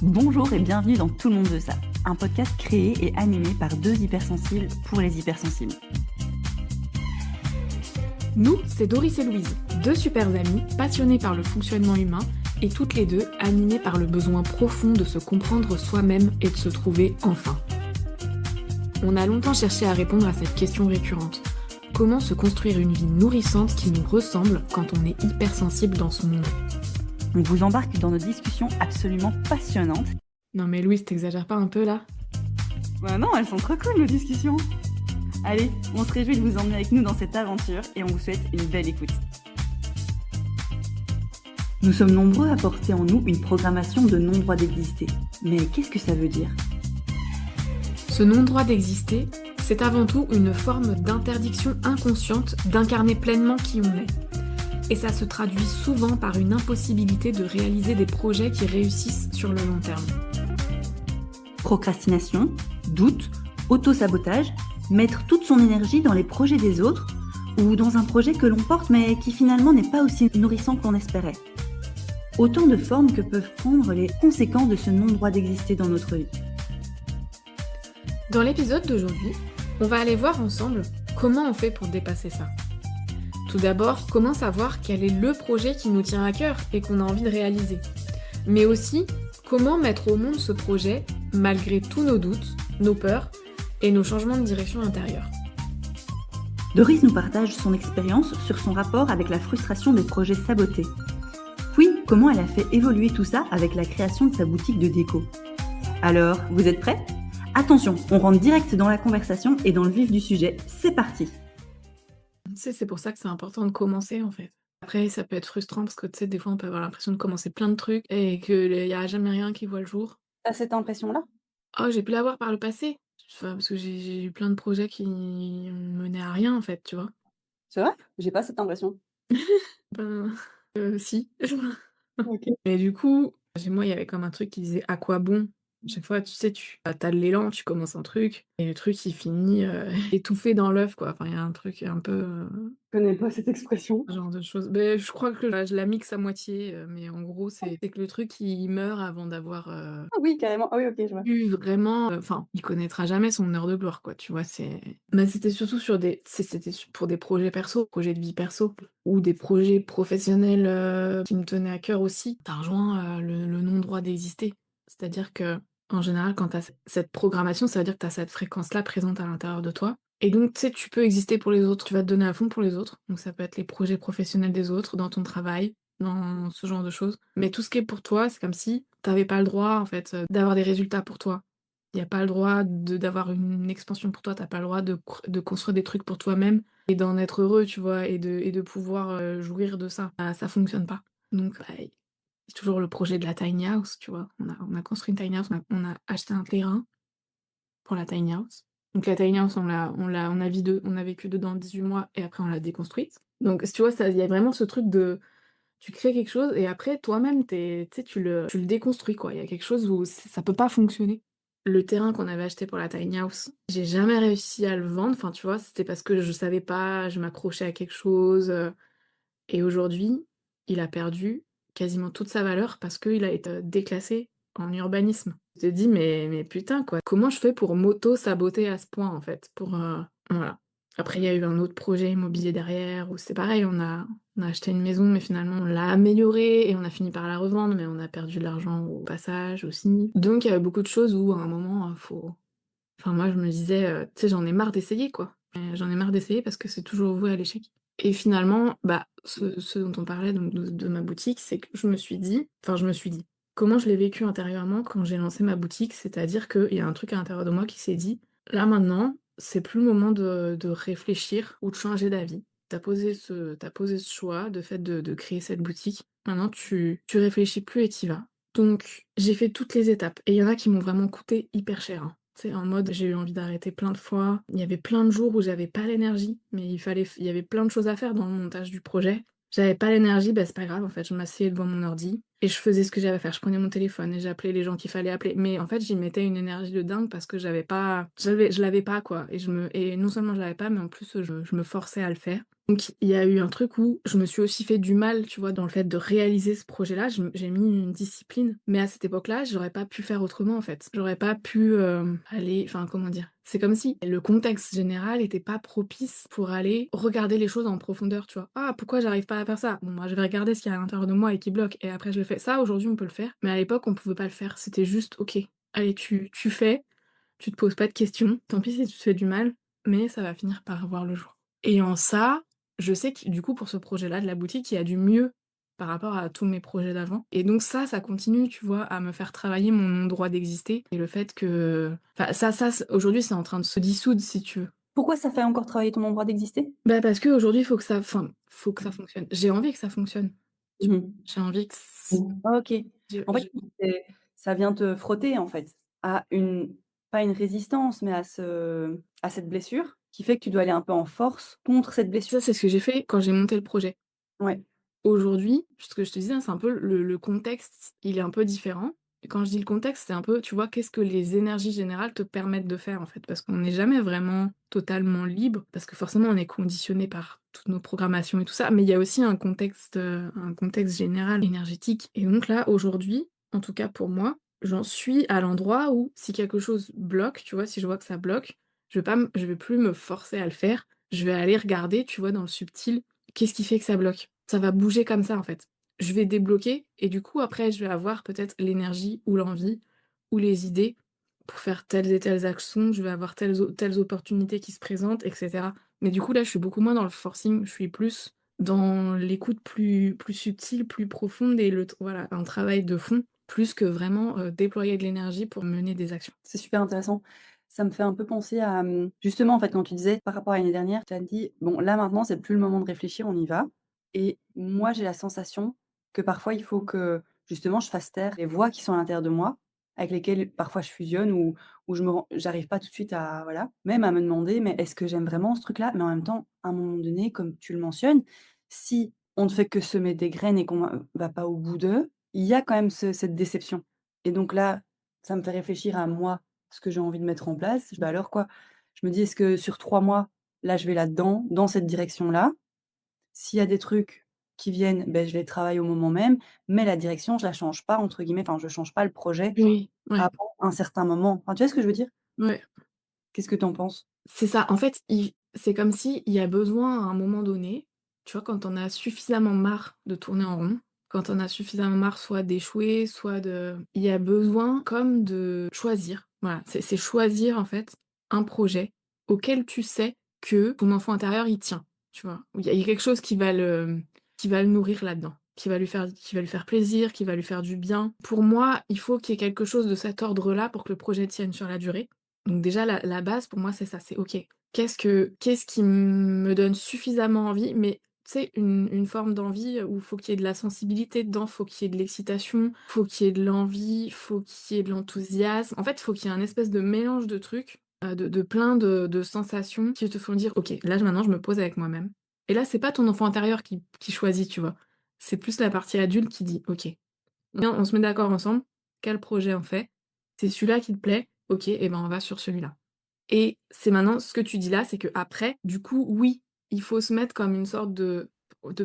Bonjour et bienvenue dans Tout le monde veut ça, un podcast créé et animé par deux hypersensibles pour les hypersensibles. Nous, c'est Doris et Louise, deux super amies passionnées par le fonctionnement humain et toutes les deux animées par le besoin profond de se comprendre soi-même et de se trouver enfin. On a longtemps cherché à répondre à cette question récurrente. Comment se construire une vie nourrissante qui nous ressemble quand on est hypersensible dans son monde? On vous embarque dans nos discussions absolument passionnantes. Non mais Louise, t'exagères pas un peu là? Ouais, non, elles sont trop cool nos discussions. Allez, on se réjouit de vous emmener avec nous dans cette aventure et on vous souhaite une belle écoute. Nous sommes nombreux à porter en nous une programmation de non-droit d'exister. Mais qu'est-ce que ça veut dire? Ce non-droit d'exister, c'est avant tout une forme d'interdiction inconsciente d'incarner pleinement qui on est. Et ça se traduit souvent par une impossibilité de réaliser des projets qui réussissent sur le long terme. Procrastination, doute, auto-sabotage, mettre toute son énergie dans les projets des autres ou dans un projet que l'on porte mais qui finalement n'est pas aussi nourrissant qu'on espérait. Autant de formes que peuvent prendre les conséquences de ce non-droit d'exister dans notre vie. Dans l'épisode d'aujourd'hui, on va aller voir ensemble comment on fait pour dépasser ça. Tout d'abord, comment savoir quel est le projet qui nous tient à cœur et qu'on a envie de réaliser. Mais aussi, comment mettre au monde ce projet malgré tous nos doutes, nos peurs et nos changements de direction intérieure. Doris nous partage son expérience sur son rapport avec la frustration des projets sabotés. Puis, comment elle a fait évoluer tout ça avec la création de sa boutique de déco. Alors, vous êtes prêts ? Attention, on rentre direct dans la conversation et dans le vif du sujet. C'est parti ! Tu sais, c'est pour ça que c'est important de commencer en fait. Après, ça peut être frustrant parce que tu sais, des fois on peut avoir l'impression de commencer plein de trucs et qu'il n'y a jamais rien qui voit le jour. T'as cette impression-là ? Oh, j'ai pu l'avoir par le passé. Enfin, parce que j'ai eu plein de projets qui menaient à rien en fait, tu vois. C'est vrai ? J'ai pas cette impression. Ben, si. Ok. Mais du coup, chez moi, il y avait comme un truc qui disait à quoi bon? Chaque fois, tu sais, t'as de l'élan, tu commences un truc, et le truc il finit étouffé dans l'œuf, quoi. Enfin, il y a un truc un peu Je connais pas cette expression. ce genre de choses. Mais je crois que je la mixe à moitié, mais en gros, c'est que le truc il meurt avant d'avoir Ah oui, carrément. Ah oui, ok, je vois. eu vraiment, enfin, il connaîtra jamais son heure de gloire, quoi. Tu vois, mais c'était surtout c'était pour des projets perso, projets de vie perso, ou des projets professionnels qui me tenaient à cœur aussi. Ça rejoint le non-droit d'exister. C'est-à-dire que en général, quand tu as cette programmation, ça veut dire que tu as cette fréquence-là présente à l'intérieur de toi. Et donc, tu sais, tu peux exister pour les autres. Tu vas te donner à fond pour les autres. Donc, ça peut être les projets professionnels des autres, dans ton travail, dans ce genre de choses. Mais tout ce qui est pour toi, c'est comme si t'avais pas le droit, en fait, d'avoir des résultats pour toi. Il y a pas le droit d'avoir une expansion pour toi. T'as pas le droit de construire des trucs pour toi-même et d'en être heureux, tu vois, et de pouvoir jouir de ça. Ça fonctionne pas. Donc, bah, c'est toujours le projet de la tiny house, tu vois. On a construit une tiny house, on a acheté un terrain pour la tiny house. Donc la tiny house, on a vécu dedans 18 mois et après on l'a déconstruite. Donc tu vois, il y a vraiment ce truc de tu crées quelque chose et après toi-même, tu sais, tu le déconstruis, quoi. Il y a quelque chose où ça peut pas fonctionner. Le terrain qu'on avait acheté pour la tiny house, j'ai jamais réussi à le vendre. Enfin, tu vois, c'était parce que je savais pas, je m'accrochais à quelque chose. Et aujourd'hui, il a perdu quasiment toute sa valeur parce qu'il a été déclassé en urbanisme. Je te dis, mais putain, quoi, comment je fais pour m'auto-saboter à ce point, en fait, voilà. Après, il y a eu un autre projet immobilier derrière où c'est pareil, on a acheté une maison, mais finalement, on l'a améliorée et on a fini par la revendre, mais on a perdu de l'argent au passage aussi. Donc, il y avait beaucoup de choses où, à un moment, Enfin, moi, je me disais, tu sais, j'en ai marre d'essayer, quoi. J'en ai marre d'essayer parce que c'est toujours voué à l'échec. Et finalement, bah, ce dont on parlait donc de ma boutique, c'est que je me suis dit, comment je l'ai vécu intérieurement quand j'ai lancé ma boutique, c'est-à-dire qu'il y a un truc à l'intérieur de moi qui s'est dit, là maintenant, c'est plus le moment de réfléchir ou de changer d'avis. T'as posé ce choix de fait de créer cette boutique. Maintenant, tu réfléchis plus et t'y vas. Donc, j'ai fait toutes les étapes. Et il y en a qui m'ont vraiment coûté hyper cher, hein. C'est en mode, j'ai eu envie d'arrêter plein de fois. Il y avait plein de jours où j'avais pas l'énergie, mais il y avait plein de choses à faire dans le montage du projet. J'avais pas l'énergie, bah c'est pas grave, en fait, je m'asseyais devant mon ordi et je faisais ce que j'avais à faire. Je prenais mon téléphone et j'appelais les gens qu'il fallait appeler. Mais en fait, j'y mettais une énergie de dingue parce que je l'avais pas, quoi. Et non seulement je l'avais pas, mais en plus, je me forçais à le faire. Donc il y a eu un truc où je me suis aussi fait du mal, tu vois, dans le fait de réaliser ce projet-là. J'ai mis une discipline, mais à cette époque-là, j'aurais pas pu faire autrement, en fait. J'aurais pas pu, aller enfin, comment dire? C'est comme si le contexte général était pas propice pour aller regarder les choses en profondeur, tu vois? «Ah, pourquoi j'arrive pas à faire ça? Bon, moi, je vais regarder ce qu'il y a à l'intérieur de moi et qui bloque et après je le fais». Ça, aujourd'hui, on peut le faire, mais à l'époque, on pouvait pas le faire. C'était juste: «OK, allez, tu fais, tu te poses pas de questions. Tant pis si tu te fais du mal, mais ça va finir par voir le jour». Et en ça, je sais que du coup pour ce projet-là de la boutique, il y a du mieux par rapport à tous mes projets d'avant et donc ça continue, tu vois, à me faire travailler mon droit d'exister et le fait que enfin ça c aujourd'hui, c'est en train de se dissoudre si tu veux. Pourquoi ça fait encore travailler ton endroit d'exister? Bah, parce qu'aujourd'hui, faut que ça fonctionne. J'ai envie que ça fonctionne. Tu Mmh mh. J'ai envie que c OK. En fait, je c'est ça vient te frotter, en fait, à une pas une résistance, mais à cette blessure qui fait que tu dois aller un peu en force contre cette blessure. ça, c'est ce que j'ai fait quand j'ai monté le projet. Ouais. Aujourd'hui, ce que je te disais, hein, c'est un peu le contexte, il est un peu différent. Et quand je dis le contexte, c'est un peu, tu vois, qu'est-ce que les énergies générales te permettent de faire, en fait? Parce qu'on n'est jamais vraiment totalement libre, parce que forcément, on est conditionné par toutes nos programmations et tout ça, mais il y a aussi un contexte général énergétique. Et donc là, aujourd'hui, en tout cas pour moi, j'en suis à l'endroit où si quelque chose bloque, tu vois, si je vois que ça bloque, je vais plus me forcer à le faire. Je vais aller regarder, tu vois, dans le subtil, qu'est-ce qui fait que ça bloque? Ça va bouger comme ça, en fait. Je vais débloquer et du coup, après, je vais avoir peut-être l'énergie ou l'envie ou les idées pour faire telles et telles actions. Je vais avoir telles opportunités qui se présentent et cetera. Mais du coup, là, je suis beaucoup moins dans le forcing, je suis plus dans l'écoute plus subtile, plus profonde et voilà, un travail de fond, plus que vraiment, déployer de l'énergie pour mener des actions. C'est super intéressant. Ça me fait un peu penser à, justement, en fait, quand tu disais par rapport à l'année dernière, tu as dit: «Bon, là, maintenant, c'est plus le moment de réfléchir, on y va» et moi, j'ai la sensation que parfois, il faut que, justement, je fasse taire les voix qui sont à l'intérieur de moi, avec lesquelles parfois je fusionne ou je me rends j'arrive pas tout de suite à voilà, même à me demander: «Mais est-ce que j'aime vraiment ce truc-là?» mais en même temps, à un moment donné, comme tu le mentionnes, si on ne fait que semer des graines et qu'on va pas au bout d'eux, il y a quand même cette déception et donc là, ça me fait réfléchir à moi, ce que j'ai envie de mettre en place. Bah, alors quoi? Je me dis: «Est-ce que sur 3 mois, là, je vais là-dedans, dans cette direction-là?» S'il y a des trucs qui viennent, beh, je les travaille au moment même, mais la direction, je la change pas entre guillemets, enfin, je change pas le projet Oui, ouais, avant un certain moment. Enfin, tu vois ce que je veux dire? ouais. Qu'est-ce que tu en penses? C'est ça, en fait, il c'est comme si il y a besoin à un moment donné, tu vois, quand on a suffisamment marre de tourner en rond, quand on a suffisamment marre soit d'échouer, soit de il y a besoin comme de choisir. Voilà, c'est choisir en fait un projet auquel tu sais que ton enfant intérieur il tient, tu vois? Il y a quelque chose qui va le nourrir là-dedans, qui va lui faire plaisir, qui va lui faire du bien. Pour moi, il faut qu'il y ait quelque chose de cet ordre-là pour que le projet tienne sur la durée. Donc déjà la base pour moi c'est ça, c'est OK. Qu'est-ce qui me donne suffisamment envie, mais tu sais une forme d'envie où faut qu'il y ait de la sensibilité dedans, faut qu'il y ait de l'excitation, faut qu'il y ait de l'envie, faut qu'il y ait de l'enthousiasme. En fait, faut qu'il y ait un espèce de mélange de trucs, de plein de sensations qui te font dire: «OK, là maintenant je me pose avec moi-même». Et là, c'est pas ton enfant intérieur qui choisit, tu vois? C'est plus la partie adulte qui dit: «OK, viens, on se met d'accord ensemble, quel projet on fait? C'est celui-là qui te plaît? OK et ben on va sur celui-là». Et c'est maintenant ce que tu dis là, c'est qu'après, du coup, oui, il faut se mettre comme une sorte de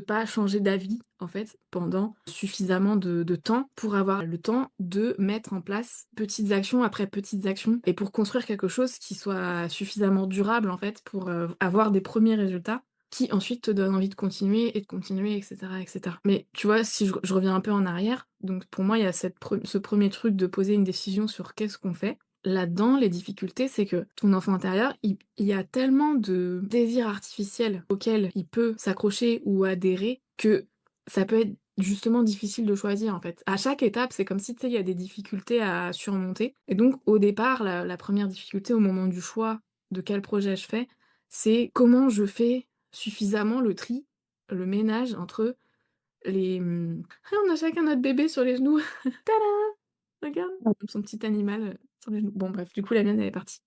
pas changer d'avis, en fait, pendant suffisamment de temps pour avoir le temps de mettre en place petites actions après petites actions et pour construire quelque chose qui soit suffisamment durable, en fait, pour, avoir des premiers résultats qui ensuite te donnent envie de continuer et de continuer et cetera et cetera. Mais tu vois, si je reviens un peu en arrière, donc pour moi, il y a ce premier truc de poser une décision sur qu'est-ce qu'on fait. Là-dedans, les difficultés, c'est que ton enfant intérieur, il y a tellement de désirs artificiels auxquels il peut s'accrocher ou adhérer que ça peut être justement difficile de choisir, en fait. À chaque étape, c'est comme si, tu sais, il y a des difficultés à surmonter et donc au départ, la 1re difficulté au moment du choix de quel projet je fais, c'est comment je fais suffisamment le tri, le ménage entre «Ah, on a chacun notre bébé sur les genoux, tada! Regarde!» son petit animal, sur les genoux. Bon bref, du coup la mienne elle est partie.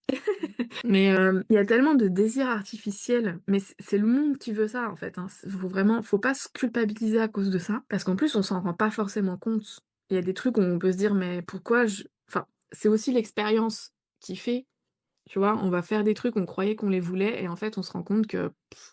Mais, il y a tellement de désirs artificiels, mais c'est le monde qui veut ça en fait, hein. Faut pas se culpabiliser à cause de ça, parce qu'en plus on s'en rend pas forcément compte. Il y a des trucs où on peut se dire: «Mais pourquoi je» enfin, c'est aussi l'expérience qui fait tu vois? On va faire des trucs, on croyait qu'on les voulait et en fait, on se rend compte que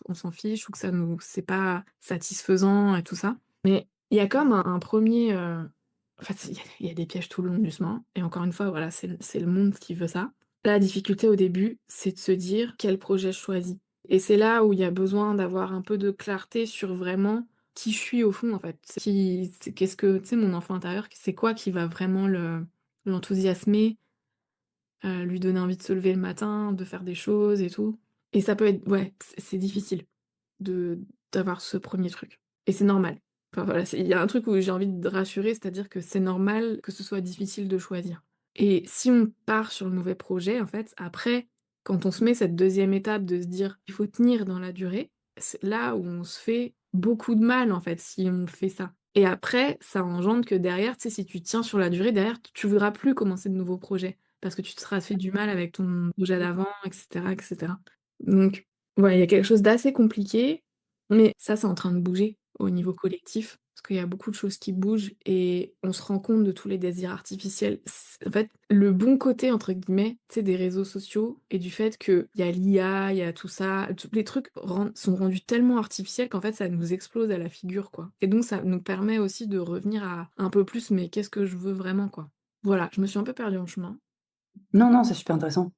on s'en fiche ou que c'est pas satisfaisant et tout ça. Mais il y a comme un 1er, en fait, il y a des pièges tout le long du chemin et encore une fois, voilà, c'est le monde qui veut ça. La difficulté au début, c'est de se dire: «Quel projet je choisis?» Et c'est là où il y a besoin d'avoir un peu de clarté sur vraiment qui je suis au fond, en fait. C'est qu'est-ce que tu sais, mon enfant intérieur, c'est quoi qui va vraiment l'enthousiasmer, lui donner envie de se lever le matin, de faire des choses et tout. Et ça peut être ouais, c'est difficile de d'avoir ce premier truc et c'est normal. Enfin voilà, il y a un truc où j'ai envie de rassurer, c'est-à-dire que c'est normal que ce soit difficile de choisir et si on part sur le nouvel projet, en fait, après, quand on se met cette deuxième étape de se dire: «Il faut tenir dans la durée», c'est là où on se fait beaucoup de mal, en fait, si on fait ça et après, ça engendre que derrière, tu sais, si tu tiens sur la durée, derrière, tu voudras plus commencer de nouveaux projets parce que tu te seras fait du mal avec ton projet d'avant et cetera et cetera. Donc ouais, il y a quelque chose d'assez compliqué, mais ça, c'est en train de bouger au niveau collectif, parce qu'il y a beaucoup de choses qui bougent et on se rend compte de tous les désirs artificiels. En fait, le «bon côté» entre guillemets, tu sais, des réseaux sociaux et du fait qu'il y a l'IA, il y a tout ça, tous les trucs sont rendus tellement artificiels qu'en fait, ça nous explose à la figure, quoi et donc ça nous permet aussi de revenir à un peu plus: «Mais qu'est-ce que je veux vraiment?» quoi. Voilà, je me suis un peu perdue en chemin. Non, non, c'est super intéressant.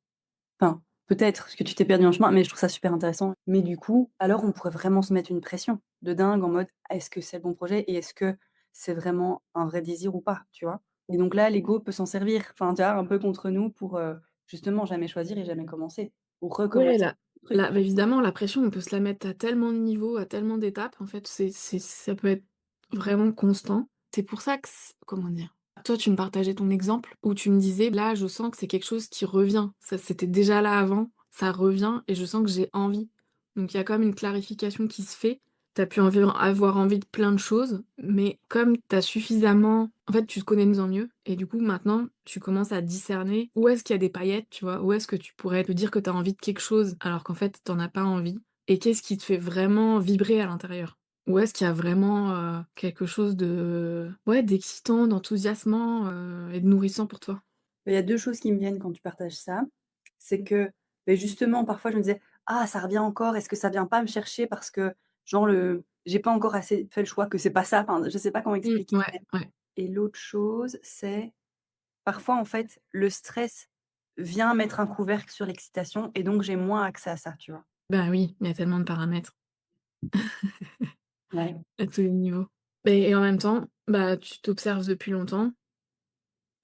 Enfin, peut-être parce que tu t'es perdu en chemin, mais je trouve ça super intéressant. Mais du coup, alors on pourrait vraiment se mettre une pression de dingue en mode: «Est-ce que c'est le bon projet et est-ce que c'est vraiment un vrai désir ou pas?» Tu vois? Et donc là, l'ego peut s'en servir, enfin, tu vois, un peu contre nous pour, justement jamais choisir et jamais commencer ou Ouais, recommencer le truc. la bah, évidemment, la pression, on peut se la mettre à tellement de niveaux, à tellement d'étapes, en fait, ça peut être vraiment constant. C'est pour ça que comment dire? Toi, tu me partageais ton exemple où tu me disais: «Là, je sens que c'est quelque chose qui revient. Ça, c'était déjà là avant, ça revient et je sens que j'ai envie». Donc il y a comme une clarification qui se fait. Tu as pu avoir envie de plein de choses, mais comme tu as suffisamment en fait, tu te connais de mieux en mieux et du coup, maintenant, tu commences à discerner où est-ce qu'il y a des paillettes, tu vois? Où est-ce que tu pourrais te dire que tu as envie de quelque chose alors qu'en fait, tu en as pas envie et qu'est-ce qui te fait vraiment vibrer à l'intérieur? Où est-ce qu'il y a vraiment, quelque chose de ouais, d'excitant, d'enthousiasmant, et de nourrissant pour toi? Il y a 2 choses qui me viennent quand tu partages ça. C'est que, beh, justement, parfois je me disais: «Ah, ça revient encore, est-ce que ça vient pas me chercher parce que genre j'ai pas encore assez fait le choix que c'est pas ça?» enfin, je sais pas comment expliquer. Ouais, ouais. Et l'autre chose, c'est parfois, en fait, le stress vient mettre un couvercle sur l'excitation et donc j'ai moins accès à ça, tu vois? Bah, oui, il y a tellement de paramètres Ouais. à tous les niveaux. Et en même temps, bah, tu t'observes depuis longtemps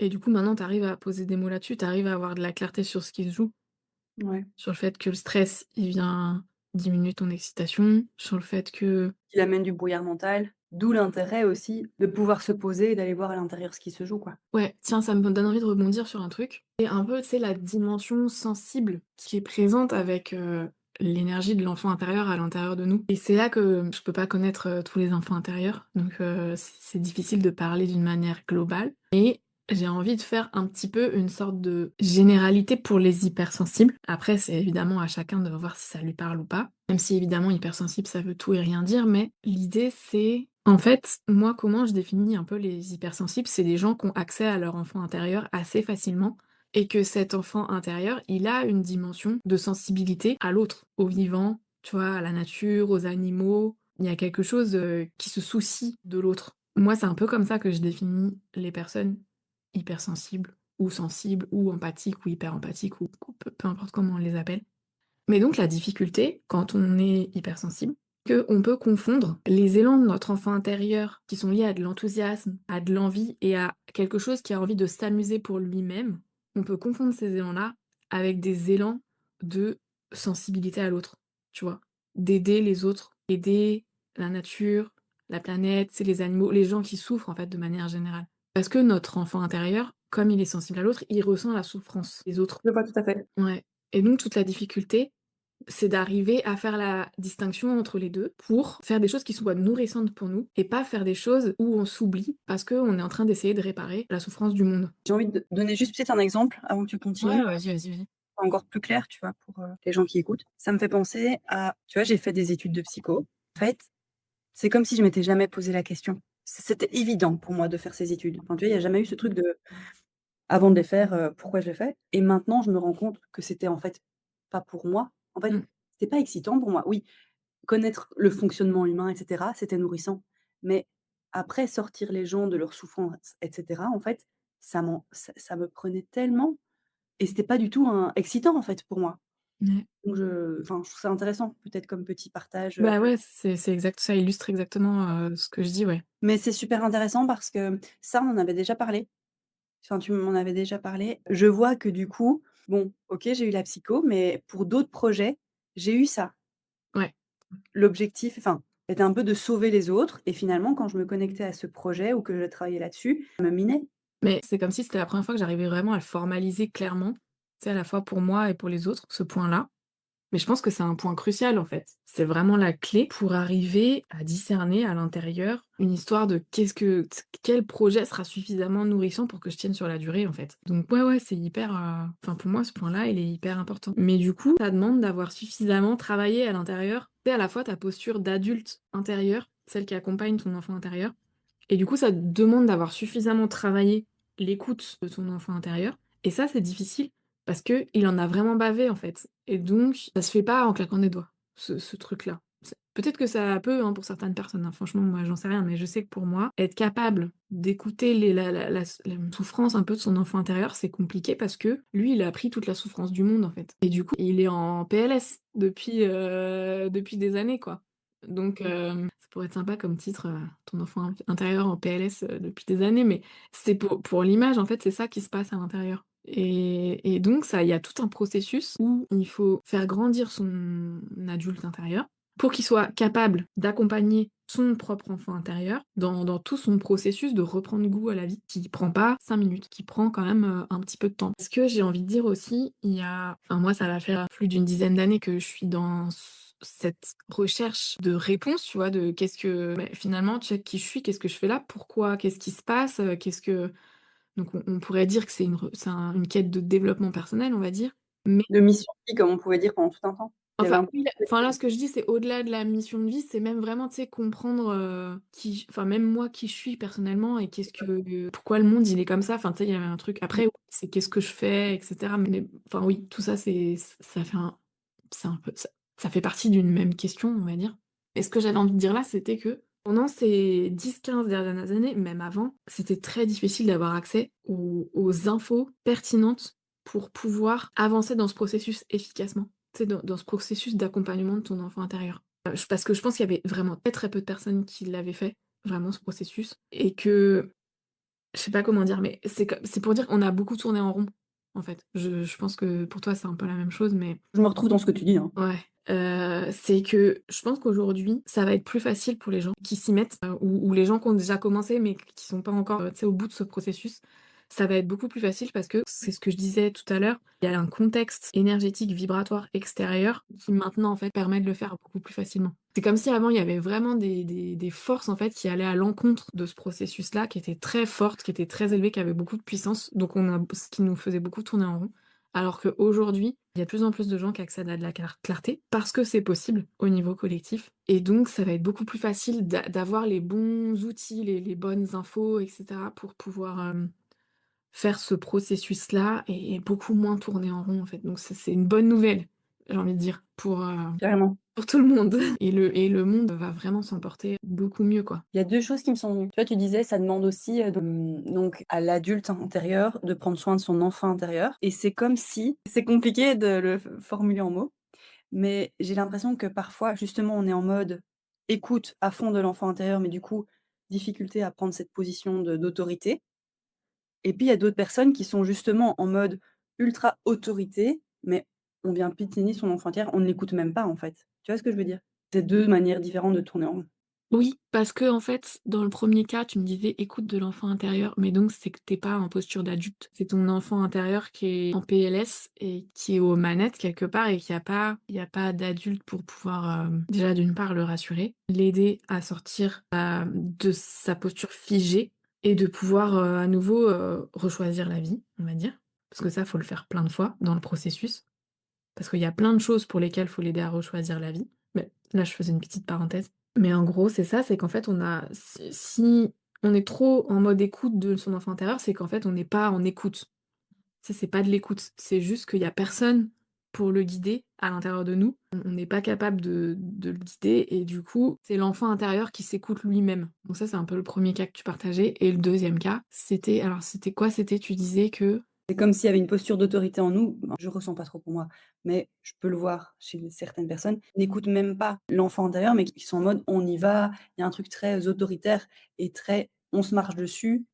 et du coup, maintenant, tu arrives à poser des mots là-dessus, tu arrives à avoir de la clarté sur ce qui se joue. Ouais. Sur le fait que le stress, il vient diminuer ton excitation, sur le fait que Il amène du brouillard mental, d'où l'intérêt aussi de pouvoir se poser et d'aller voir à l'intérieur ce qui se joue, quoi. ouais, tiens, ça me donne envie de rebondir sur un truc et un peu, tu sais, la dimension sensible qui est présente avec, l'énergie de l'enfant intérieur à l'intérieur de nous et c'est là que je peux pas connaître, tous les enfants intérieurs donc c'est difficile de parler d'une manière globale et j'ai envie de faire un petit peu une sorte de généralité pour les hypersensibles. Après, c'est évidemment à chacun de voir si ça lui parle ou pas, même si évidemment hypersensible, ça veut tout et rien dire, mais l'idée c'est en fait, moi, comment je définis un peu les hypersensibles, c'est des gens qui ont accès à leur enfant intérieur assez facilement et que cet enfant intérieur, il a une dimension de sensibilité à l'autre, au vivant, tu vois, à la nature, aux animaux. Il y a quelque chose, qui se soucie de l'autre. Moi, c'est un peu comme ça que je définis les personnes hypersensibles ou sensibles ou empathiques ou hyper empathiques ou peu importe comment on les appelle. Mais donc la difficulté, quand on est hypersensible, qu'on peut confondre les élans de notre enfant intérieur qui sont liés à de l'enthousiasme, à de l'envie et à quelque chose qui a envie de s'amuser pour lui-même. On peut confondre ces élans-là avec des élans de sensibilité à l'autre, tu vois? D'aider les autres, aider la nature, la planète, c'est les animaux, les gens qui souffrent en fait de manière générale. Parce que notre enfant intérieur, comme il est sensible à l'autre, il ressent la souffrance des autres. Je vois tout à fait. Ouais et donc toute la difficulté, c'est d'arriver à faire la distinction entre les 2 pour faire des choses qui soient nourrissantes pour nous et pas faire des choses où on s'oublie parce qu'on est en train d'essayer de réparer la souffrance du monde. J'ai envie de donner juste peut-être un exemple avant que tu Ouais, continues, vas-y, vas-y, vas-y. encore plus clair, tu vois, pour, les gens qui écoutent. Ça me fait penser à tu vois, j'ai fait des études de psycho. En fait, c'est comme si je m'étais jamais posé la question. C'était évident pour moi de faire ces études. Enfin, tu vois, il y a jamais eu ce truc de avant de les faire, pourquoi je les fais et maintenant je me rends compte que c'était en fait pas pour moi. En fait, Mmh. c'était pas excitant pour moi. Oui, connaître le fonctionnement humain et cetera, c'était nourrissant. Mais après sortir les gens de leur souffrance et cetera, en fait, ça me prenait tellement et c'était pas du tout un excitant, en fait, pour moi. Ouais. Donc je trouve ça intéressant, peut-être comme petit partage, Bah, ouais, c'est exact, ça illustre exactement, ce que je dis, ouais. mais c'est super intéressant parce que ça, on en avait déjà parlé. Enfin, tu m'en avais déjà parlé. Je vois que du coup, bon, OK, j'ai eu la psycho, mais pour d'autres projets, j'ai eu ça. Ouais. L'objectif, enfin, était un peu de sauver les autres et finalement, quand je me connectais à ce projet ou que je travaillais là-dessus, ça me minait. Mais c'est comme si c'était la première fois que j'arrivais vraiment à le formaliser clairement, tu sais, à la fois pour moi et pour les autres, ce point-là. Mais je pense que c'est un point crucial, en fait. C'est vraiment la clé pour arriver à discerner à l'intérieur une histoire de quel projet sera suffisamment nourrissant pour que je tienne sur la durée, en fait. Donc ouais, ouais, c'est hyper, enfin pour moi, ce point-là, il est hyper important. Mais du coup, ça demande d'avoir suffisamment travaillé à l'intérieur, tu sais, à la fois ta posture d'adulte intérieur, celle qui accompagne ton enfant intérieur, et du coup, ça demande d'avoir suffisamment travaillé l'écoute de ton enfant intérieur, et ça, c'est difficile parce que il en a vraiment bavé, en fait, et donc ça se fait pas en claquant des doigts, ce truc-là. C'est peut-être que ça peut, hein, pour certaines personnes, hein, franchement, moi, j'en sais rien, mais je sais que pour moi, être capable d'écouter les la souffrance un peu de son enfant intérieur, c'est compliqué parce que lui, il a pris toute la souffrance du monde, en fait, et du coup, il est en PLS depuis des années, quoi. Donc ça pourrait être sympa comme titre, «Ton enfant intérieur en PLS, depuis des années», mais c'est pour l'image, en fait, c'est ça qui se passe à l'intérieur, et donc ça, il y a tout un processus où il faut faire grandir son adulte intérieur pour qu'il soit capable d'accompagner son propre enfant intérieur dans tout son processus de reprendre goût à la vie, qui prend pas 5 minutes, qui prend quand même, un petit peu de temps. Ce que j'ai envie de dire aussi, il y a enfin moi, ça va faire plus d'une dizaine d'années que je suis dans cette recherche de réponse, tu vois? De qu'est-ce que mais finalement, tu sais, qui je suis? Qu'est-ce que je fais là? Pourquoi? Qu'est-ce qui se passe? Qu'est-ce que donc on pourrait dire que une quête de développement personnel, on va dire. Mais De mission de vie, comme on pouvait dire pendant tout un temps. Il y avait enfin un peu oui, enfin là, ce que je dis, c'est au-delà de la mission de vie, c'est même vraiment, tu sais, comprendre, enfin même moi, qui je suis personnellement et pourquoi le monde il est comme ça. Enfin, tu sais, il y avait un truc après, c'est qu'est-ce que je fais et cetera. Mais enfin oui, tout ça, ça fait c'est un peu ça fait partie d'une même question, on va dire. Et ce que j'avais envie de dire là, c'était que pendant ces 10-15 dernières années, même avant, c'était très difficile d'avoir accès aux infos pertinentes pour pouvoir avancer dans ce processus efficacement. Tu sais, dans ce processus d'accompagnement de ton enfant intérieur. Parce que je pense qu'il y avait vraiment très, très peu de personnes qui l'avaient fait, vraiment ce processus, et que je sais pas comment dire, mais c'est pour dire qu'on a beaucoup tourné en rond, en fait. Je pense que pour toi, c'est un peu la même chose, mais Je me retrouve dans ce que tu dis, hein. ouais, c'est que je pense qu'aujourd'hui, ça va être plus facile pour les gens qui s'y mettent, ou les gens qui ont déjà commencé mais qui sont pas encore, tu sais, au bout de ce processus. Ça va être beaucoup plus facile parce que c'est ce que je disais tout à l'heure, il y a un contexte énergétique, vibratoire extérieur qui maintenant, en fait, permet de le faire beaucoup plus facilement. C'est comme si avant il y avait vraiment des forces, en fait, qui allaient à l'encontre de ce processus-là, qui étaient très fortes, qui étaient très élevées, qui avaient beaucoup de puissance, donc ce qui nous faisait beaucoup tourner en rond. Alors qu'aujourd'hui, il y a de plus en plus de gens qui accèdent à de la clarté parce que c'est possible au niveau collectif, et donc ça va être beaucoup plus facile d'avoir les bons outils, les bonnes infos, et cetera, pour pouvoir, faire ce processus-là et beaucoup moins tourner en rond, en fait. Donc ça, c'est une bonne nouvelle, j'ai envie de dire, Carrément. pour tout le monde et le monde va vraiment s'en porter beaucoup mieux, quoi. Il y a 2 choses qui me sont venues. Tu vois, tu disais, ça demande aussi, donc à l'adulte intérieur de prendre soin de son enfant intérieur et c'est comme si c'est compliqué de le formuler en mots, mais j'ai l'impression que parfois, justement, on est en mode écoute à fond de l'enfant intérieur, mais du coup, difficulté à prendre cette position d'autorité et puis il y a d'autres personnes qui sont justement en mode ultra autorité, mais on vient piétiner son enfant intérieur, on ne l'écoute même pas, en fait. Tu vois ce que je veux dire? C'est 2 manières différentes de tourner en rond. Oui, parce que en fait, dans le premier cas, tu me disais: «Écoute de l'enfant intérieur», mais donc c'est que tu pas en posture d'adulte. C'est ton enfant intérieur qui est en PLS et qui est aux manettes quelque part, et qu'il y a pas d'adulte pour pouvoir, déjà d'une part le rassurer, l'aider à sortir, de sa posture figée et de pouvoir, à nouveau, rechoisir la vie, on va dire. Parce que ça, faut le faire plein de fois dans le processus, parce qu'il y a plein de choses pour lesquelles faut l'aider à rechoisir la vie. Mais là, je faisais une petite parenthèse. Mais en gros, c'est ça, c'est qu'en fait, si on est trop en mode écoute de son enfant intérieur, c'est qu'en fait, on n'est pas en écoute. Ça, c'est pas de l'écoute, c'est juste qu'il y a personne pour le guider à l'intérieur de nous. On n'est pas capable de le guider et du coup, c'est l'enfant intérieur qui s'écoute lui-même. Donc ça, c'est un peu le premier cas que tu partageais et le deuxième cas, c'était quoi? C'était tu disais que C'est comme s'il y avait une posture d'autorité en nous. Ben, je ressens pas trop pour moi, mais je peux le voir chez certaines personnes, n'écoutent même pas l'enfant intérieur, mais qui sont en mode: «On y va». Il y a un truc très autoritaire et très: «On se marche dessus».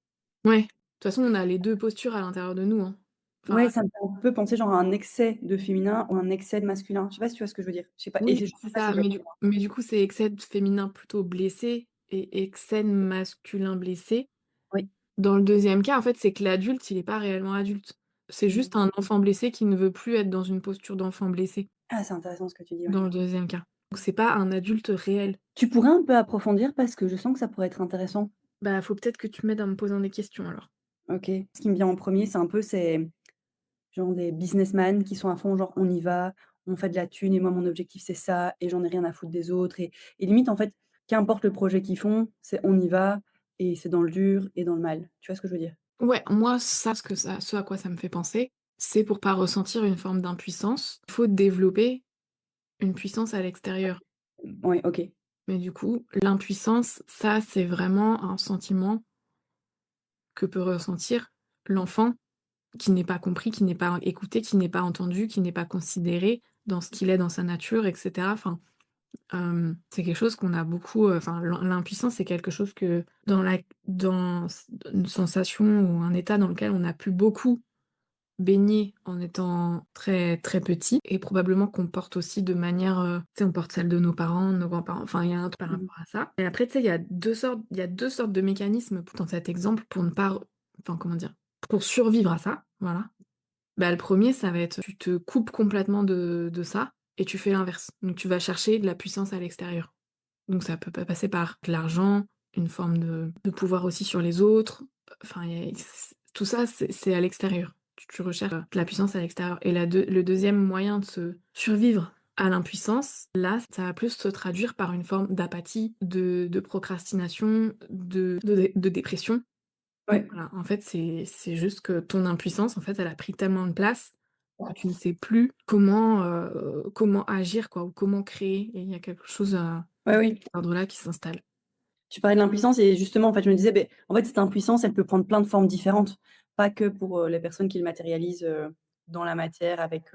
ouais, de toute façon, on a les 2 postures à l'intérieur de nous, hein. Enfin, Ouais, ça me fait un peu penser genre à un excès de féminin ou un excès de masculin. Je sais pas si tu vois ce que je veux dire? Je sais pas et oui, je sais c'est pas si ça, c'est vrai pour moi. mais du coup, c'est excès de féminin plutôt blessé et excès de masculin blessé. Oui. Dans le deuxième cas, en fait, c'est que l'adulte, il est pas réellement adulte. C'est Mmh. juste un enfant blessé qui ne veut plus être dans une posture d'enfant blessé, Ah, c'est intéressant ce que tu dis, ouais. dans le deuxième cas. Donc c'est pas un adulte réel. Tu pourrais un peu approfondir parce que je sens que ça pourrait être intéressant. Bah, faut peut-être que tu m'aides en me posant des questions alors. OK. Ce qui me vient en premier, c'est un peu ces genre des businessmen qui sont à fond, genre: «On y va, on fait de la thune et moi mon objectif c'est ça et j'en ai rien à foutre des autres» et limite en fait, qu'importe le projet qu'ils font, c'est on y va et c'est dans le dur et dans le mal. Tu vois ce que je veux dire? Ouais, moi, ce à quoi ça me fait penser, c'est pour pas ressentir une forme d'impuissance, il faut développer une puissance à l'extérieur. Ouais, OK. Mais du coup, l'impuissance, ça, c'est vraiment un sentiment que peut ressentir l'enfant qui n'est pas compris, qui n'est pas écouté, qui n'est pas entendu, qui n'est pas considéré dans ce qu'il est dans sa nature et cetera. Enfin, c'est quelque chose qu'on a beaucoup, enfin l'impuissance, c'est quelque chose que dans une sensation ou un état dans lequel on a pu beaucoup baigner en étant très, très petit et probablement qu'on porte aussi de manière, tu sais, on porte celle de nos parents, de nos grands-parents, enfin il y a un truc par Mmh mh. rapport à ça et après tu sais, il y a 2 sortes de mécanismes dans cet exemple pour ne pas enfin comment dire? Pour survivre à ça, voilà. Bah, le premier ça va être tu te coupes complètement de ça et tu fais l'inverse. Donc tu vas chercher de la puissance à l'extérieur. Donc ça peut pas passer par de l'argent, une forme de pouvoir aussi sur les autres, enfin il y a tout ça c'est à l'extérieur. Tu recherches, de la puissance à l'extérieur et le deuxième moyen de se survivre à l'impuissance, là, ça va plus se traduire par une forme d'apathie, de procrastination, de dépression. Ouais. Voilà, en fait, c'est juste que ton impuissance, en fait, elle a pris tellement de place que tu ne sais plus comment agir quoi ou comment créer et il y a quelque chose, Ouais, oui. d'ordre là qui s'installe. Tu parlais de l'impuissance et justement, en fait, je me disais, beh, en fait, cette impuissance, elle peut prendre plein de formes différentes. Pas que pour, les personnes qui le matérialisent, dans la matière avec,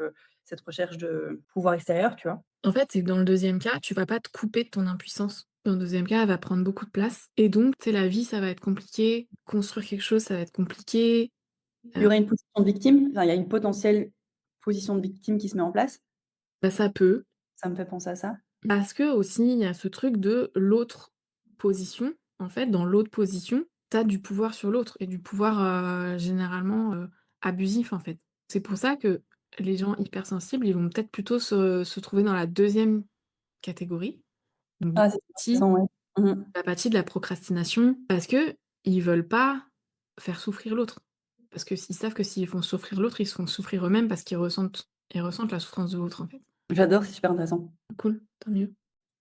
cette recherche de pouvoir extérieur, tu vois? En fait, c'est que dans le deuxième cas, tu vas pas te couper de ton impuissance. Dans le deuxième cas, elle va prendre beaucoup de place et donc, tu sais, la vie, ça va être compliqué, construire quelque chose, ça va être compliqué, Il y heu, aurait une position de victime, enfin, il y a une potentielle position de victime qui se met en place. bah, ça peut, Ça me fait penser à ça. parce que aussi, il y a ce truc de l'autre position. En fait, dans l'autre position, tu as du pouvoir sur l'autre et du pouvoir, généralement, abusif, en fait. C'est pour ça que les gens hypersensibles, ils vont peut-être plutôt se trouver dans la deuxième catégorie, donc de Ah, c'est l'empathie. intéressant, ouais. Mmh mh. L'apathie, de la procrastination, parce qu'ils veulent pas faire souffrir l'autre. Parce que s'ils savent que s'ils font souffrir l'autre, ils se font souffrir eux-mêmes parce qu'ils ressentent la souffrance de l'autre, en fait. J'adore, c'est super intéressant. Cool, tant mieux.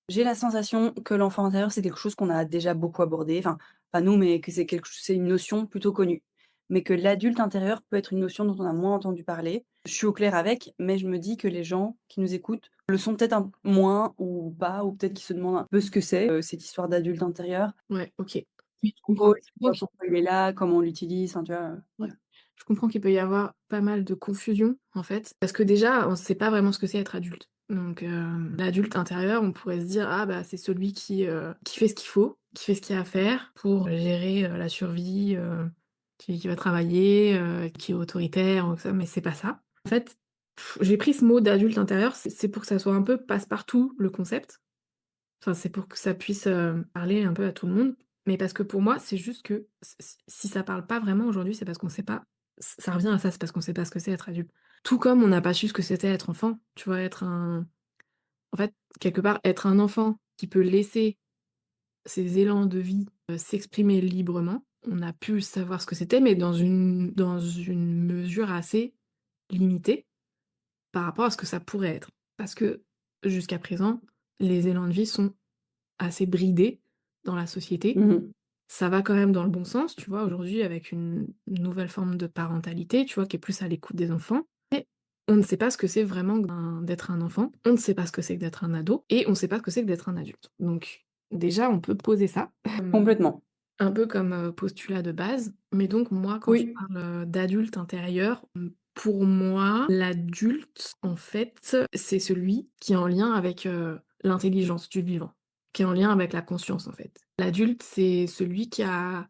J'ai la sensation que l'enfant intérieur, c'est quelque chose qu'on a déjà beaucoup abordé, enfin, pas nous, mais que c'est une notion plutôt connue. Mais que l'adulte intérieur peut être une notion dont on a moins entendu parler. Je suis au clair avec, mais je me dis que les gens qui nous écoutent le sont peut-être un moins ou pas, ou peut-être qu'ils se demandent un peu ce que c'est, cette histoire d'adulte intérieur. Ouais, OK. Oui, je comprends Pourquoi il est là, comment on l'utilise, enfin, tu vois? ouais, Voilà. je comprends qu'il peut y avoir pas mal de confusion, en fait, parce que déjà, on sait pas vraiment ce que c'est être adulte. Donc, l'adulte intérieur, on pourrait se dire: «Ah bah, c'est celui qui fait ce qu'il faut, qui fait ce qu'il y a à faire pour gérer, la survie, qui va travailler, qui est autoritaire ou ça», mais c'est pas ça. En fait, j'ai pris ce mot d'adulte intérieur, c'est pour que ça soit un peu passe-partout le concept. Enfin, c'est pour que ça puisse, parler un peu à tout le monde. Mais parce que pour moi, c'est juste que si ça parle pas vraiment aujourd'hui, c'est parce qu'on sait pas ça revient à ça, c'est parce qu'on sait pas ce que c'est être adulte. Tout comme on n'a pas su ce que c'était être enfant, tu vois? Être un en fait, quelque part, être un enfant qui peut laisser ses élans de vie, s'exprimer librement, on a pu savoir ce que c'était, mais dans une mesure assez limitée par rapport à ce que ça pourrait être. Parce que jusqu'à présent, les élans de vie sont assez bridés dans la société Mmh mh. Ça va quand même dans le bon sens, tu vois, aujourd'hui avec une nouvelle forme de parentalité, tu vois, qui est plus à l'écoute des enfants. Mais on ne sait pas ce que c'est vraiment d'être un enfant, on ne sait pas ce que c'est que d'être un ado, et on ne sait pas ce que c'est que d'être un adulte. Donc déjà, on peut poser ça, Complètement. un peu comme postulat de base. Mais donc moi, quand je Oui, parle d'adulte intérieur, pour moi, l'adulte, en fait, c'est celui qui est en lien avec l'intelligence du vivant, qui est en lien avec la conscience, en fait. L'adulte, c'est celui qui a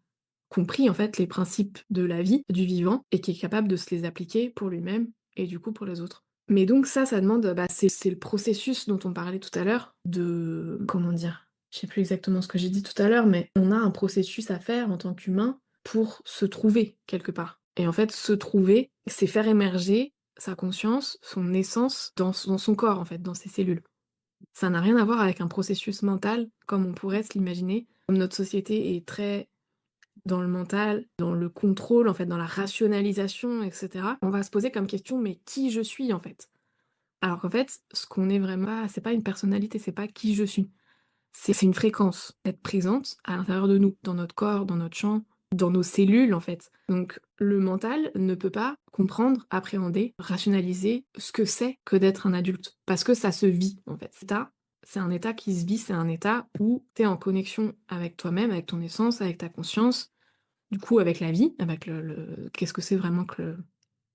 compris, en fait, les principes de la vie, du vivant, et qui est capable de se les appliquer pour lui-même et du coup pour les autres. Mais donc ça demande, bah, c'est le processus dont on parlait tout à l'heure, de, comment dire, je sais plus exactement ce que j'ai dit tout à l'heure, mais on a un processus à faire en tant qu'humain pour se trouver quelque part. Et en fait, se trouver, c'est faire émerger sa conscience, son essence dans son corps, en fait, dans ses cellules. Ça n'a rien à voir avec un processus mental comme on pourrait se l'imaginer. Comme notre société est très dans le mental, dans le contrôle, en fait, dans la rationalisation, etc. On va se poser comme question, mais qui je suis, en fait? Alors qu'en fait, ce qu'on est vraiment, c'est pas une personnalité, c'est pas qui je suis. C'est une fréquence, être présente à l'intérieur de nous, dans notre corps, dans notre champ, dans nos cellules en fait. Donc le mental ne peut pas comprendre, appréhender, rationaliser ce que c'est que d'être un adulte. Parce que ça se vit en fait. C'est un état qui se vit, c'est un état où tu es en connexion avec toi-même, avec ton essence, avec ta conscience, du coup avec la vie, avec qu'est-ce que c'est vraiment que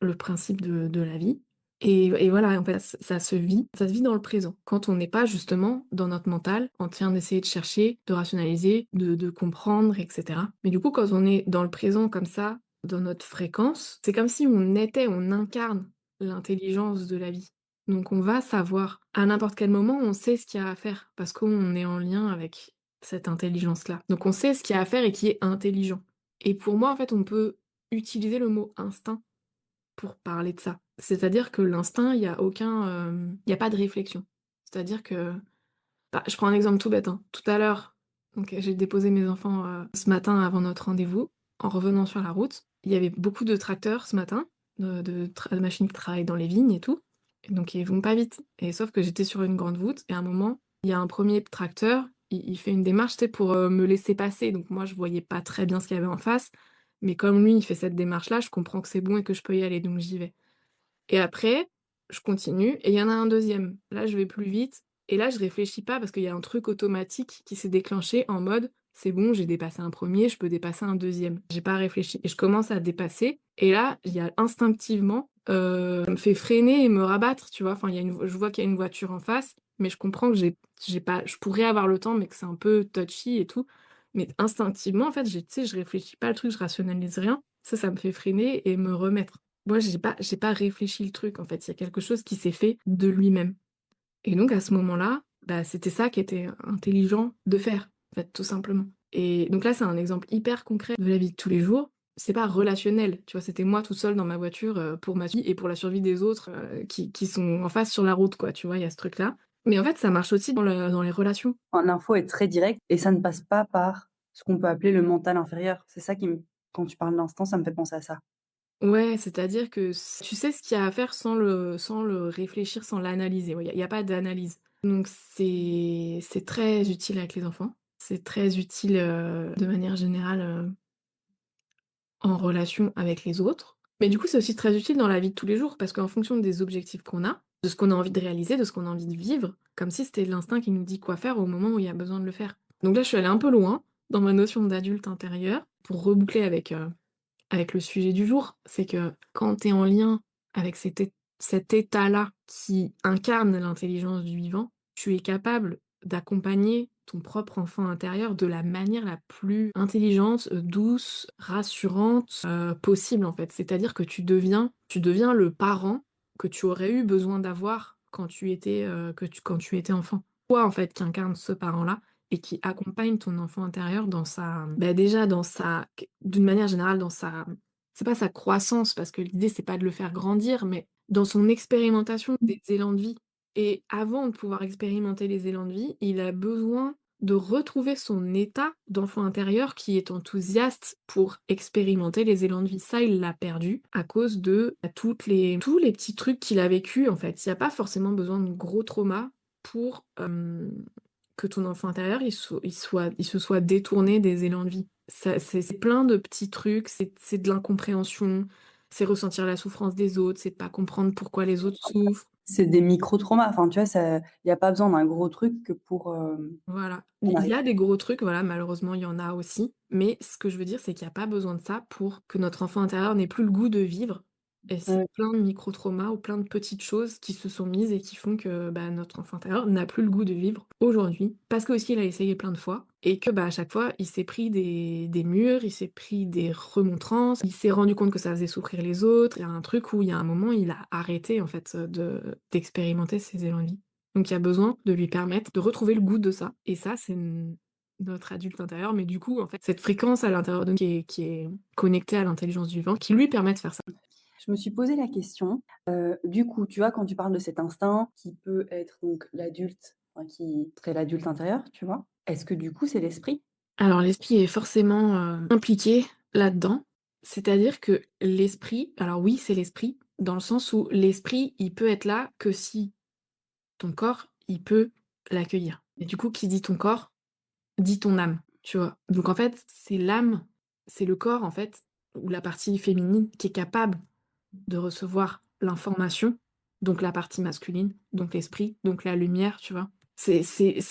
le principe de la vie. Et voilà, en fait, ça se vit dans le présent. Quand on n'est pas justement dans notre mental, en train d'essayer de chercher, de rationaliser, de comprendre, etc. Mais du coup, quand on est dans le présent comme ça, dans notre fréquence, c'est comme si on incarne l'intelligence de la vie. Donc on va savoir, à n'importe quel moment, on sait ce qu'il y a à faire, parce qu'on est en lien avec cette intelligence-là. Donc on sait ce qu'il y a à faire et qui est intelligent. Et pour moi, en fait, on peut utiliser le mot instinct pour parler de ça. C'est-à-dire que l'instinct, il y a il y a pas de réflexion. C'est-à-dire que, bah, je prends un exemple tout bête, hein. Tout à l'heure, donc j'ai déposé mes enfants ce matin avant notre rendez-vous. En revenant sur la route, il y avait beaucoup de tracteurs ce matin, de machines qui travaillent dans les vignes et tout. Et donc ils vont pas vite. Et sauf que j'étais sur une grande route et à un moment, il y a un premier tracteur, il fait une démarche, tu sais, pour me laisser passer. Donc moi, je voyais pas très bien ce qu'il y avait en face. Mais comme lui, il fait cette démarche-là, je comprends que c'est bon et que je peux y aller, donc j'y vais. Et après, je continue et il y en a un deuxième. Là, je vais plus vite et là, je réfléchis pas parce qu'il y a un truc automatique qui s'est déclenché en mode c'est bon, j'ai dépassé un premier, je peux dépasser un deuxième. J'ai pas réfléchi et je commence à dépasser et là, il y a instinctivement, ça me fait freiner et me rabattre, tu vois. Enfin, je vois qu'il y a une voiture en face, mais je comprends que j'ai pas, je pourrais avoir le temps, mais que c'est un peu touchy et tout. Mais instinctivement, en fait, tu sais, je réfléchis pas le truc, je rationalise rien. Ça me fait freiner et me remettre. Moi, j'ai pas réfléchi le truc, en fait. Il y a quelque chose qui s'est fait de lui-même. Et donc, à ce moment-là, bah, c'était ça qui était intelligent de faire, en fait, tout simplement. Et donc là, c'est un exemple hyper concret de la vie de tous les jours. C'est pas relationnel, tu vois, c'était moi toute seule dans ma voiture pour ma vie et pour la survie des autres qui sont en face sur la route, quoi, tu vois, il y a ce truc-là. Mais en fait, ça marche aussi dans les relations. l'info est très directe et ça ne passe pas par ce qu'on peut appeler le mental inférieur. C'est ça qui me quand tu parles d'instinct, ça me fait penser à ça. Ouais, c'est-à-dire que tu sais ce qu'il y a à faire sans le réfléchir, sans l'analyser. Ouais, y a pas d'analyse. Donc c'est très utile avec les enfants. C'est très utile de manière générale en relation avec les autres. Mais du coup, c'est aussi très utile dans la vie de tous les jours parce qu'en fonction des objectifs qu'on a, de ce qu'on a envie de réaliser, de ce qu'on a envie de vivre, comme si c'était l'instinct qui nous dit quoi faire au moment où il y a besoin de le faire. Donc là, je suis allée un peu loin dans ma notion d'adulte intérieur pour reboucler avec le sujet du jour, c'est que quand tu es en lien avec cet état-là qui incarne l'intelligence du vivant, tu es capable d'accompagner ton propre enfant intérieur de la manière la plus intelligente, douce, rassurante possible en fait. C'est-à-dire que tu deviens le parent que tu aurais eu besoin d'avoir quand tu étais, quand tu étais enfant. Toi en fait qui incarne ce parent-là et qui accompagne ton enfant intérieur dans bah déjà d'une manière générale c'est pas sa croissance parce que l'idée c'est pas de le faire grandir, mais dans son expérimentation des élans de vie. Et avant de pouvoir expérimenter les élans de vie, il a besoin de retrouver son état d'enfant intérieur qui est enthousiaste pour expérimenter les élans de vie. Ça, il l'a perdu à cause de tous les petits trucs qu'il a vécu en fait. Il n'y a pas forcément besoin de gros traumas pour que ton enfant intérieur il se soit détourné des élans de vie. C'est plein de petits trucs, c'est de l'incompréhension, c'est ressentir la souffrance des autres, c'est de pas comprendre pourquoi les autres souffrent. C'est des micro-traumas, enfin, tu vois, il y a pas besoin d'un gros truc que pour, Voilà. qu'on Il y arrive. a des gros trucs, voilà, malheureusement, il y en a aussi, mais ce que je veux dire, c'est qu'il y a pas besoin de ça pour que notre enfant intérieur n'ait plus le goût de vivre et c'est Ouais. plein de micro-traumas ou plein de petites choses qui se sont mises et qui font que, bah, notre enfant intérieur n'a plus le goût de vivre aujourd'hui. Parce qu'aussi il a essayé plein de fois et que, bah, à chaque fois, il s'est pris des murs, il s'est pris des remontrances, il s'est rendu compte que ça faisait souffrir les autres. Il y a un truc où il y a un moment, il a arrêté, en fait, d'expérimenter ses élans de vie. Donc il y a besoin de lui permettre de retrouver le goût de ça et ça, c'est notre adulte intérieur, mais du coup, en fait, cette fréquence à l'intérieur de nous qui est connectée à l'intelligence du vivant, qui lui permet de faire ça. Je me suis posé la question, du coup, tu vois, quand tu parles de cet instinct qui peut être donc l'adulte, enfin qui serait l'adulte intérieur, tu vois? Est-ce que du coup, c'est l'esprit? Alors l'esprit est forcément, impliqué là-dedans, c'est-à-dire que l'esprit alors oui, c'est l'esprit, dans le sens où l'esprit, il peut être là que si ton corps, il peut l'accueillir et du coup, qui dit ton corps, dit ton âme, tu vois? Donc en fait, c'est l'âme, c'est le corps, en fait, ou la partie féminine qui est capable de recevoir l'information, donc la partie masculine, donc l'esprit, donc la lumière, tu vois? C'est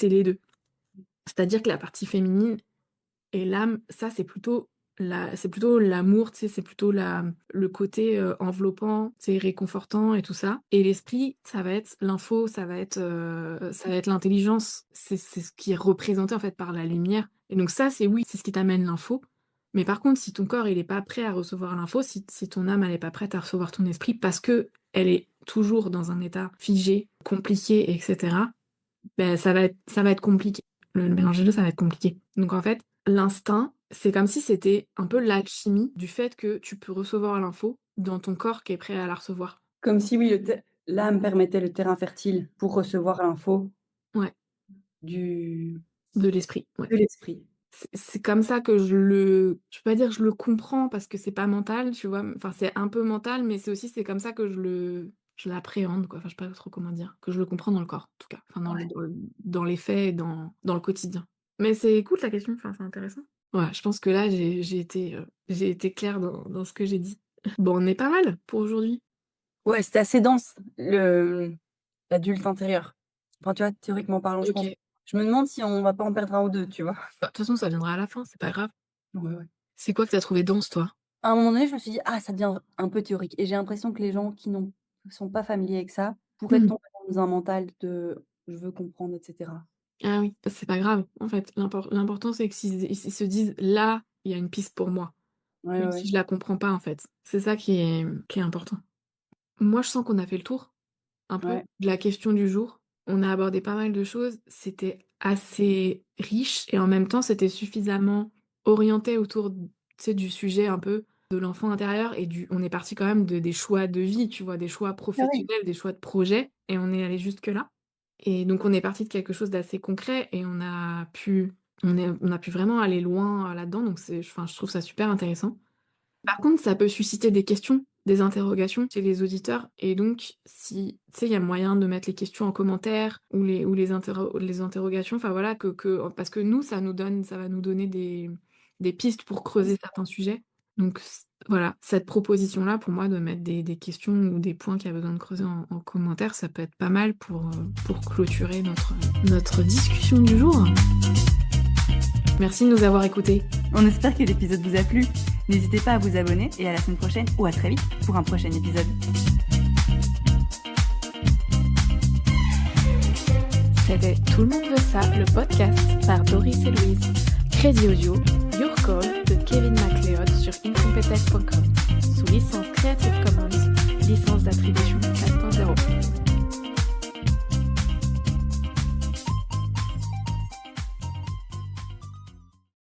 les 2. C'est-à-dire que la partie féminine et l'âme, ça, c'est plutôt l'amour, tu sais, c'est plutôt le côté, enveloppant, c'est réconfortant et tout ça et l'esprit, ça va être l'info, ça va être l'intelligence. C'est ce qui est représenté, en fait, par la lumière et donc ça, c'est oui, c'est ce qui t'amène l'info. Mais par contre, si ton corps, il est pas prêt à recevoir l'info, si ton âme, elle est pas prête à recevoir ton esprit parce qu'elle est toujours dans un état figé, compliqué et cetera, ben ça va être compliqué. Le mélange des 2, ça va être compliqué. Donc en fait, l'instinct, c'est comme si c'était un peu l'alchimie du fait que tu peux recevoir l'info dans ton corps qui est prêt à la recevoir. Comme si oui, l'âme permettait le terrain fertile pour recevoir l'info Ouais, du de l'esprit, ouais. de l'esprit. C'est comme ça que je vais pas dire que je le comprends parce que c'est pas mental, tu vois? Enfin, c'est un peu mental, mais c'est comme ça que je l'appréhende, quoi. Enfin, je sais pas trop comment dire. Que je le comprends dans le corps, en tout cas. Enfin, Ouais. dans les faits et dans le quotidien. Mais c'est cool ta question, enfin, c'est intéressant. Ouais, je pense que là, j'ai été claire dans ce que j'ai dit. Bon, on est pas mal pour aujourd'hui. Ouais, c'était assez dense, l'adulte intérieur. Enfin, tu vois, théoriquement parlant, je pense. OK. Je me demande si on va pas en perdre un ou 2, tu vois? Bah, de toute façon, ça viendra à la fin, c'est pas grave. Ouais, ouais. C'est quoi que tu as trouvé dense, toi? À un moment donné, je me suis dit: «Ah, ça devient un peu théorique» et j'ai l'impression que les gens qui sont pas familiers avec ça pourraient Mmh. tomber dans un mental de: «Je veux comprendre» et cetera. Ah oui, c'est pas grave, en fait. L'important, c'est que s'ils se disent: «Là, il y a une piste pour moi», Ouais, ouais, même si ouais. je la comprends pas, en fait. C'est ça qui est important. Moi, je sens qu'on a fait le tour, un peu, Ouais. de la question du jour. On a abordé pas mal de choses. C'était assez riche et en même temps, c'était suffisamment orienté autour, tu sais, du sujet un peu de l'enfant intérieur et on est parti quand même des choix de vie, tu vois? Des choix Ah oui. professionnels, des choix de projet et on est allé jusque-là. Et donc on est parti de quelque chose d'assez concret et on a pu vraiment aller loin, là-dedans donc enfin, je trouve ça super intéressant. Par contre, ça peut susciter des questions, des interrogations chez les auditeurs et donc si tu sais, il y a moyen de mettre les questions en commentaire ou les interrogations, enfin voilà, parce que nous, ça va nous donner des pistes pour creuser certains sujets. Donc voilà, cette proposition-là, pour moi, de mettre des questions ou des points qu'il y a besoin de creuser en commentaire, ça peut être pas mal pour clôturer notre discussion du jour. Merci de nous avoir écoutés. On espère que l'épisode vous a plu. N'hésitez pas à vous abonner et à la semaine prochaine ou à très vite pour un prochain épisode. C'était Tout le monde veut ça, le podcast par Doris et Louise. Crédit audio, Your Call de Kevin MacLeod sur incompetech.com. Sous licence Creative Commons, licence d'attribution